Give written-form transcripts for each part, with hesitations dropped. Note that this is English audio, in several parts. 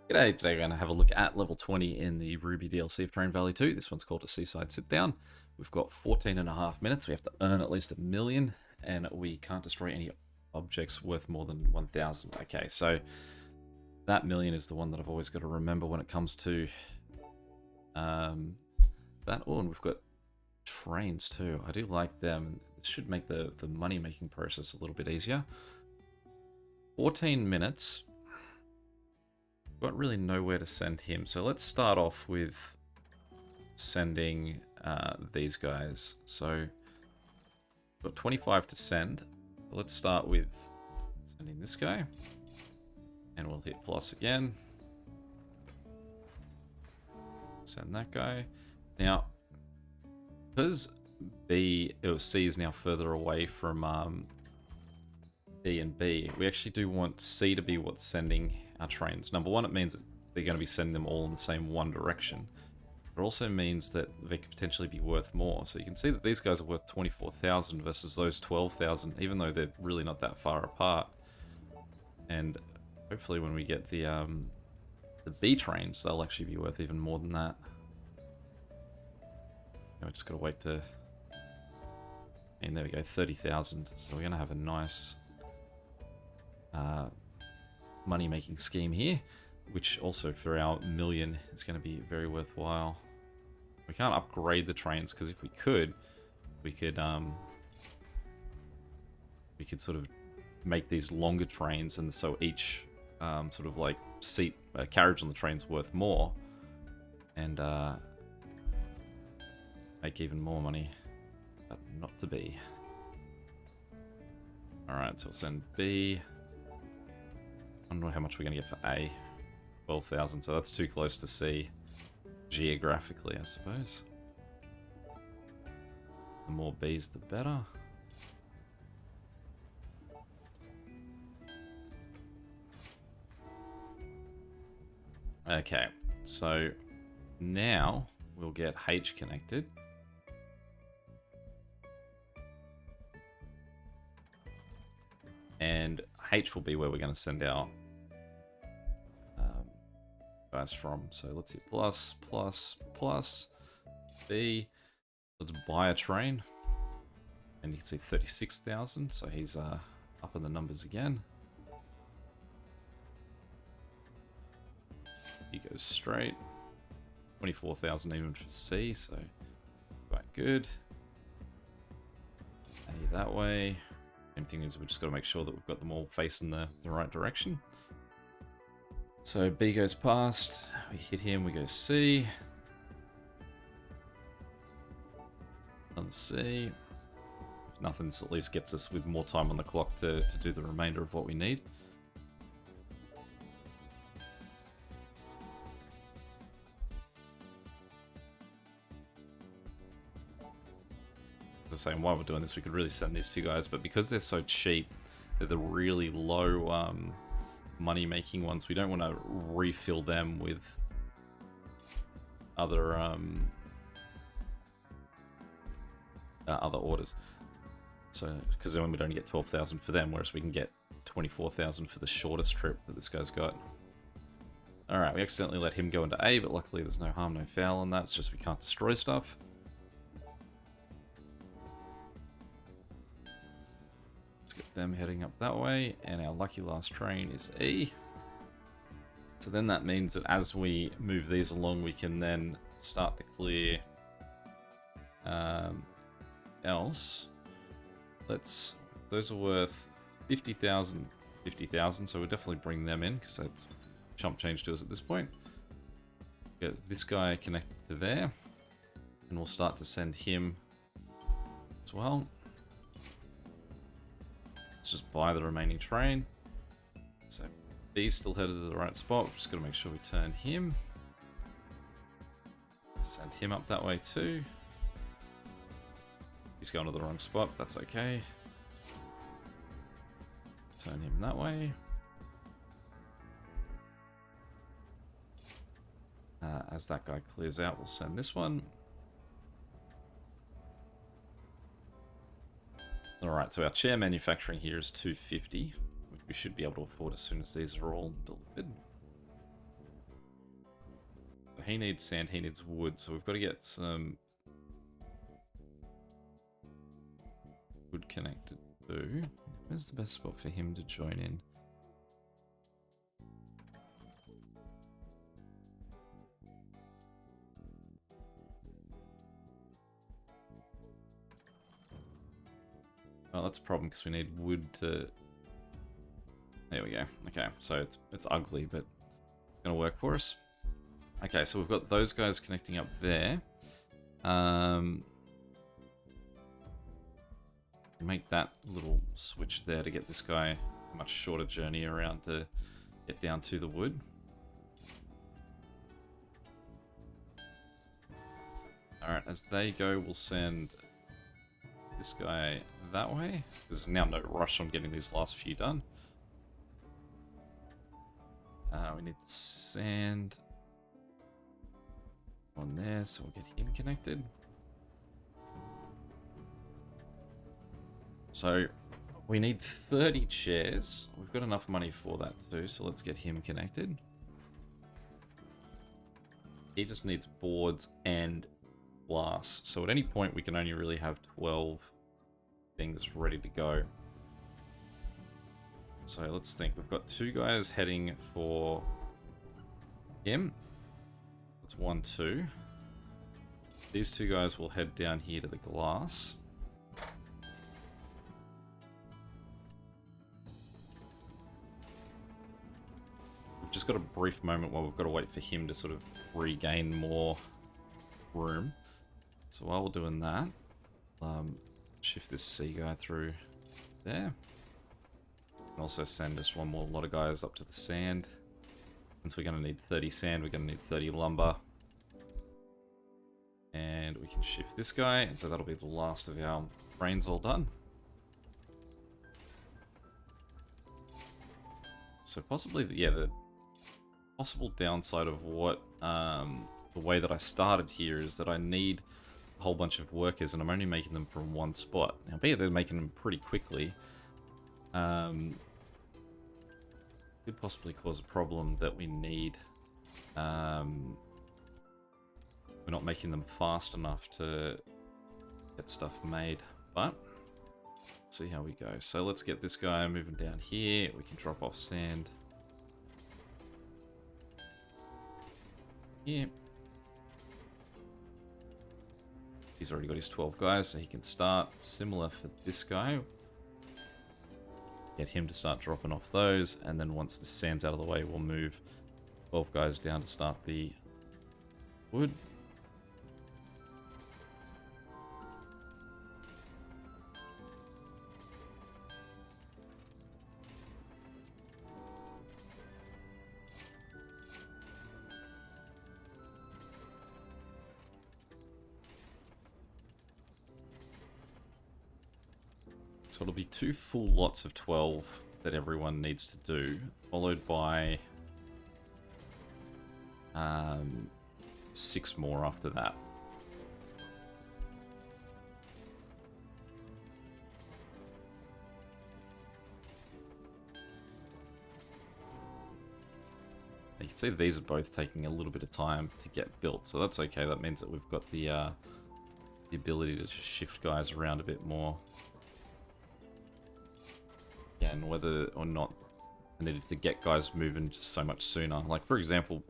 G'day, today we're going to have a look at level 20 in the Ruby DLC of Train Valley 2. This one's called a Seaside Sit Down. We've got 14 and a half minutes. We have to earn at least 1,000,000, and we can't destroy any objects worth more than 1,000. Okay, so that million is the one that I've always got to remember when it comes to that. Oh, and we've got trains too. I do like them. This should make the money-making process a little bit easier. 14 minutes. Got really nowhere to send him, so let's start off with sending these guys. So got 25 to send. Let's start with sending this guy, and we'll hit plus again. Send that guy. Now, because C is now further away from B and B, we actually do want C to be what's sending our trains. Number one, it means that they're going to be sending them all in the same one direction. It also means that they could potentially be worth more. So you can see that these guys are worth 24,000 versus those 12,000, even though they're really not that far apart. And hopefully when we get the B trains, they'll actually be worth even more than that. Now we just gotta wait to... And there we go, 30,000. So we're gonna have a nice money-making scheme here, which also for our million is going to be very worthwhile. We can't upgrade the trains because if we could sort of make these longer trains, and so each sort of like carriage on the train's worth more, and make even more money, but not to be. All right, so we'll send B. I don't know how much we're going to get for A. 12,000, so that's too close to C geographically, I suppose. The more B's, the better. Okay, so now we'll get H connected. And H will be where we're going to send our guys from. So let's hit plus, plus, plus, B. Let's buy a train. And you can see 36,000, so he's up in the numbers again. He goes straight. 24,000 even for C, so quite good. A that way. Main thing is we've just got to make sure that we've got them all facing the right direction. So B goes past, we hit him, we go C. On C. If nothing, this at least gets us with more time on the clock to do the remainder of what we need. Saying while we're doing this, we could really send these two guys, but because they're so cheap, they're the really low money making ones, we don't want to refill them with other other orders. So because then we'd only get 12,000 for them, whereas we can get 24,000 for the shortest trip that this guy's got. Alright, we accidentally let him go into A, but luckily there's no harm, no foul on that. It's just we can't destroy stuff. Get them heading up that way, and our lucky last train is E. So then that means that as we move these along, we can then start to clear else. Those are worth 50,000, 50,000, so we'll definitely bring them in because that's chump change to us at this point. Get this guy connected to there, and we'll start to send him as well. Let's just buy the remaining train. So B's still headed to the right spot. We're just got to make sure we turn him. Send him up that way too. He's going to the wrong spot. That's okay. Turn him that way. As that guy clears out, we'll send this one. Alright, so our chair manufacturing here is 250, which we should be able to afford as soon as these are all delivered. he needs sand, he needs wood. So we've got to get some wood connected to. Where's the best spot for him to join in? Oh, that's a problem because we need wood to... There we go. Okay, so it's ugly, but it's going to work for us. Okay, so we've got those guys connecting up there. Make that little switch there to get this guy a much shorter journey around to get down to the wood. Alright, as they go, we'll send this guy that way. There's now no rush on getting these last few done. We need the sand on there, so we'll get him connected. So we need 30 chairs. We've got enough money for that too, so let's get him connected. He just needs boards and glass. So at any point we can only really have 12 things ready to go. So let's think. We've got 2 guys heading for him. That's 1, 2. These 2 guys will head down here to the glass. We've just got a brief moment while we've got to wait for him to sort of regain more room. So while we're doing that, shift this sea guy through there. And also send us one more lot of guys up to the sand. Since we're going to need 30 sand, we're going to need 30 lumber. And we can shift this guy, and so that'll be the last of our brains all done. So possibly, yeah, the possible downside of what the way that I started here is that I need a whole bunch of workers, and I'm only making them from one spot. Now, be it they're making them pretty quickly. Could possibly cause a problem that we need. We're not making them fast enough to get stuff made, but let's see how we go. So let's get this guy moving down here. We can drop off sand here. He's already got his 12 guys, so he can start. Similar for this guy. Get him to start dropping off those, and then once the sand's out of the way, we'll move 12 guys down to start the wood. So it'll be 2 full lots of 12 that everyone needs to do, followed by 6 more after that. You can see these are both taking a little bit of time to get built, so that's okay. That means that we've got the ability to just shift guys around a bit more. Yeah, and whether or not I needed to get guys moving just so much sooner. Like, for example,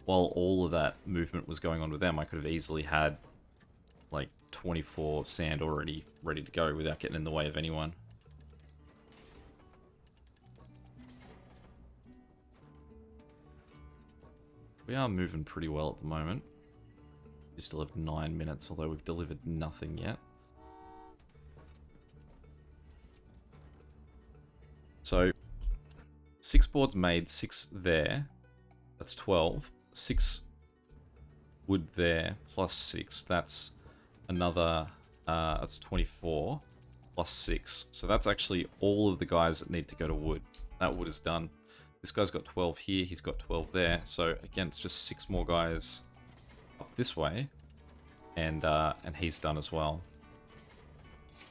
while all of that movement was going on with them, I could have easily had, like, 24 sand already ready to go without getting in the way of anyone. We are moving pretty well at the moment. We still have 9 minutes, although we've delivered nothing yet. So, 6 boards made, 6 there. That's 12. 6 wood there, plus 6. That's another, that's 24, plus 6. So that's actually all of the guys that need to go to wood. That wood is done. This guy's got 12 here, he's got 12 there. So again, it's just 6 more guys up this way. And he's done as well.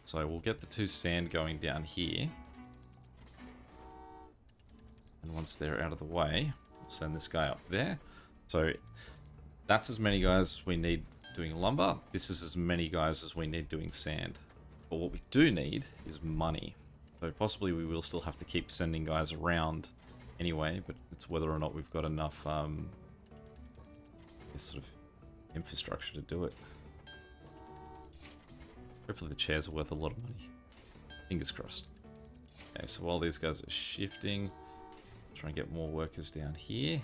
So we'll get the 2 sand going down here. And once they're out of the way, we'll send this guy up there. So That's as many guys as we need doing lumber. This is as many guys as we need doing sand. But what we do need is money. So possibly we will still have to keep sending guys around anyway, but it's whether or not we've got enough this sort of infrastructure to do it. Hopefully the chairs are worth a lot of money. Fingers crossed. Okay, so while these guys are shifting, try and get more workers down here.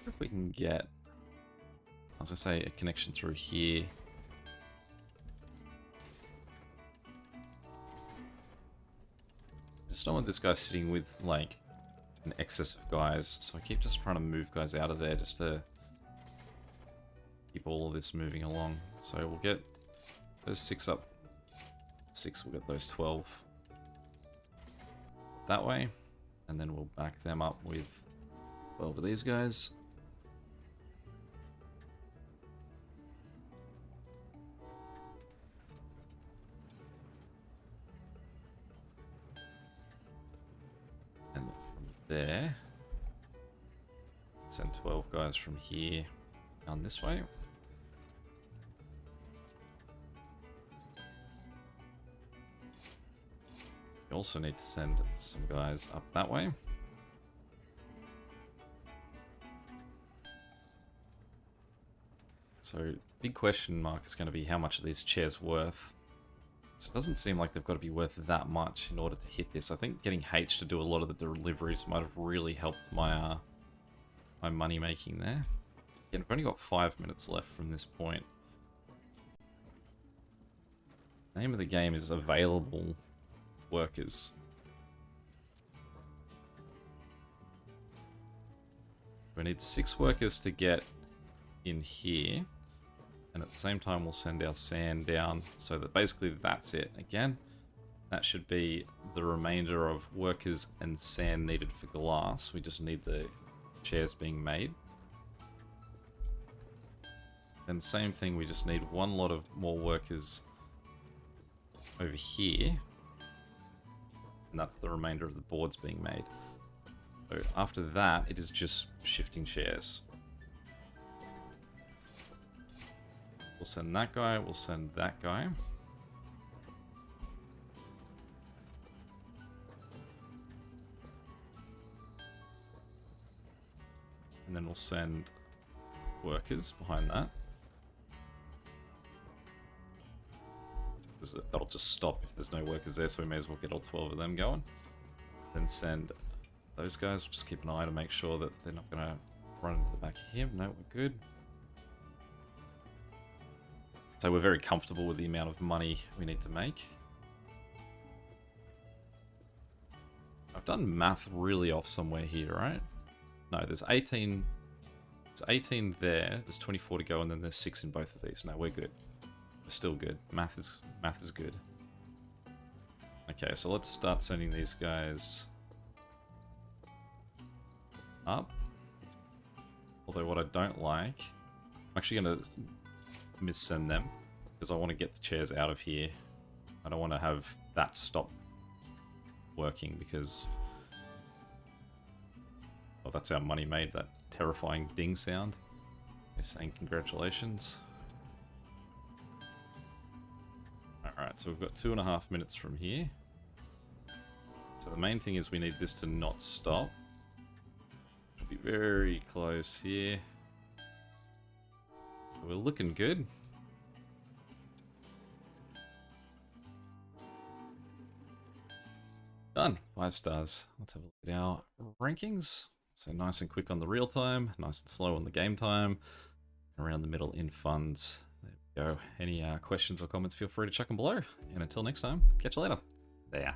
If we can get, I was gonna say, a connection through here. I just don't want this guy sitting with like an excess of guys, so I keep just trying to move guys out of there just to keep all of this moving along. So we'll get those 6 up. 6, we'll get those 12 that way, and then we'll back them up with 12 of these guys. And from there, send 12 guys from here down this way. We also need to send some guys up that way. So, big question mark is going to be how much are these chairs worth? So it doesn't seem like they've got to be worth that much in order to hit this. I think getting H to do a lot of the deliveries might have really helped my my money making there. Again, I've only got 5 minutes left from this point. Name of the game is available workers. We need 6 workers to get in here, and at the same time we'll send our sand down, so that basically that's it. Again, that should be the remainder of workers and sand needed for glass. We just need the chairs being made. And same thing, we just need one lot of more workers over here, and that's the remainder of the boards being made. So after that, it is just shifting chairs. We'll send that guy, we'll send that guy. And then we'll send workers behind that. Because that'll just stop if there's no workers there, so we may as well get all 12 of them going. Then send those guys, just keep an eye to make sure that they're not going to run into the back of him. No, we're good. So we're very comfortable with the amount of money we need to make. I've done math really off somewhere here, right? No, there's 18. There's 18 there. There's 24 to go, and then there's 6 in both of these. No, we're good. We're still good. Math is good. Okay, so let's start sending these guys up. Although what I don't like, I'm actually going to missend them because I want to get the chairs out of here. I don't want to have that stop working because, well, that's our money made, that terrifying ding sound. They're saying congratulations. Alright, so we've got 2.5 minutes from here. So the main thing is we need this to not stop. Should be very close here. So we're looking good. Done. 5 stars. Let's have a look at our rankings. So nice and quick on the real time, nice and slow on the game time, around the middle in funds. There we go. Any questions or comments, feel free to chuck them below. And until next time, catch you later. There.